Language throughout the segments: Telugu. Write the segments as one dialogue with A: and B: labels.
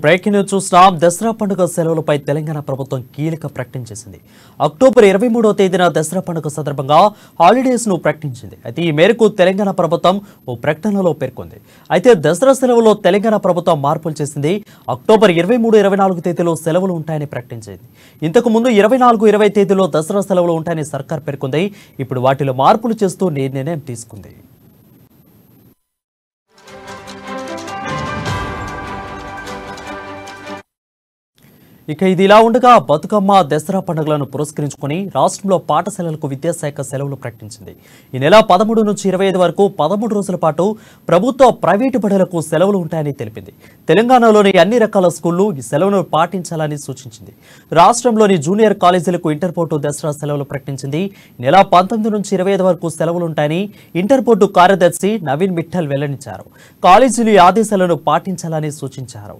A: బ్రేకింగ్ న్యూస్ చూస్తున్నాం. దసరా పండుగ సెలవులపై తెలంగాణ ప్రభుత్వం కీలక ప్రకటన చేసింది. అక్టోబర్ 23వ తేదీన దసరా పండుగ సందర్భంగా హాలిడేస్ ను ప్రకటించింది. అయితే ఈ మేరకు తెలంగాణ ప్రభుత్వం ఓ ప్రకటనలో పేర్కొంది. అయితే దసరా సెలవులో తెలంగాణ ప్రభుత్వం మార్పులు చేసింది. అక్టోబర్ 23, 24 తేదీలో సెలవులు ఉంటాయని ప్రకటించింది. ఇంతకు ముందు 24, 20 తేదీలో దసరా సెలవులు ఉంటాయని సర్కార్ పేర్కొంది. ఇప్పుడు వాటిలో మార్పులు చేస్తూ నిర్ణయం తీసుకుంది. ఇక ఇది ఇలా ఉండగా బతుకమ్మ దసరా పండుగలను పురస్కరించుకుని రాష్ట్రంలో పాఠశాలలకు విద్యాశాఖ సెలవులు ప్రకటించింది. ఈ నెల 13 నుంచి 25 వరకు 13 రోజుల పాటు ప్రభుత్వ ప్రైవేటు బడులకు సెలవులు ఉంటాయని తెలిపింది. తెలంగాణలోని అన్ని రకాల స్కూళ్లు ఈ సెలవును పాటించాలని సూచించింది. రాష్ట్రంలోని జూనియర్ కాలేజీలకు ఇంటర్పోర్టు దసరా సెలవులు ప్రకటించింది. ఈ నెల 19 నుంచి 25 వరకు సెలవులు ఉంటాయని ఇంటర్పోర్టు కార్యదర్శి నవీన్ మిఠల్ వెల్లడించారు. కాలేజీలు ఈ ఆదేశాలను పాటించాలని సూచించారు.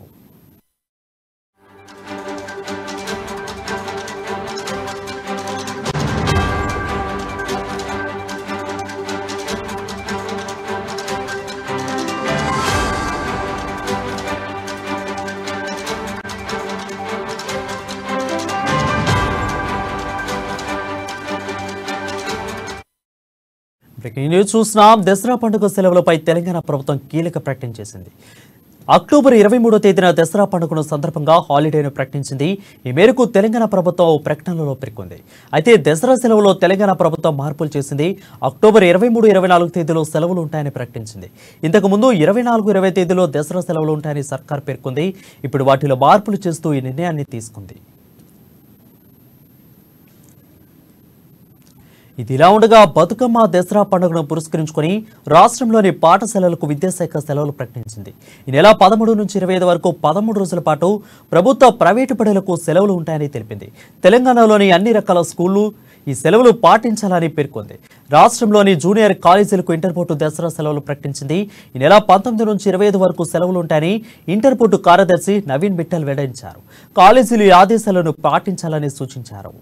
A: బ్రేకింగ్ న్యూస్ చూస్తున్నాం. దసరా పండుగ సెలవులపై తెలంగాణ ప్రభుత్వం కీలక ప్రకటన చేసింది. అక్టోబర్ 23వ తేదీన దసరా పండుగను సందర్భంగా హాలిడేను ప్రకటించింది. ఈ మేరకు తెలంగాణ ప్రభుత్వం ఓ ప్రకటనలో పేర్కొంది. అయితే దసరా సెలవులో తెలంగాణ ప్రభుత్వం మార్పులు చేసింది. అక్టోబర్ 23, 24 తేదీలో సెలవులు ఉంటాయని ప్రకటించింది. ఇంతకు ముందు 24, 20 తేదీలో దసరా సెలవులు ఉంటాయని సర్కార్ పేర్కొంది. ఇప్పుడు వాటిలో మార్పులు చేస్తూ ఈ నిర్ణయాన్ని తీసుకుంది. ఇది ఇలా ఉండగా బతుకమ్మ దసరా పండుగను పురస్కరించుకుని రాష్ట్రంలోని పాఠశాలలకు విద్యాశాఖ సెలవులు ప్రకటించింది. ఈ నెల 13 నుంచి 25 వరకు 13 రోజుల పాటు ప్రభుత్వ ప్రైవేటు బడులకు సెలవులు ఉంటాయని తెలిపింది. తెలంగాణలోని అన్ని రకాల స్కూళ్లు ఈ సెలవులు పాటించాలని పేర్కొంది. రాష్ట్రంలోని జూనియర్ కాలేజీలకు ఇంటర్పోర్టు దసరా సెలవులు ప్రకటించింది. ఈ నెల 19 నుంచి 25 వరకు సెలవులు ఉంటాయని ఇంటర్పోర్టు కార్యదర్శి నవీన్ మిట్టల్ వెల్లడించారు. కాలేజీలు ఈ ఆదేశాలను పాటించాలని సూచించారు.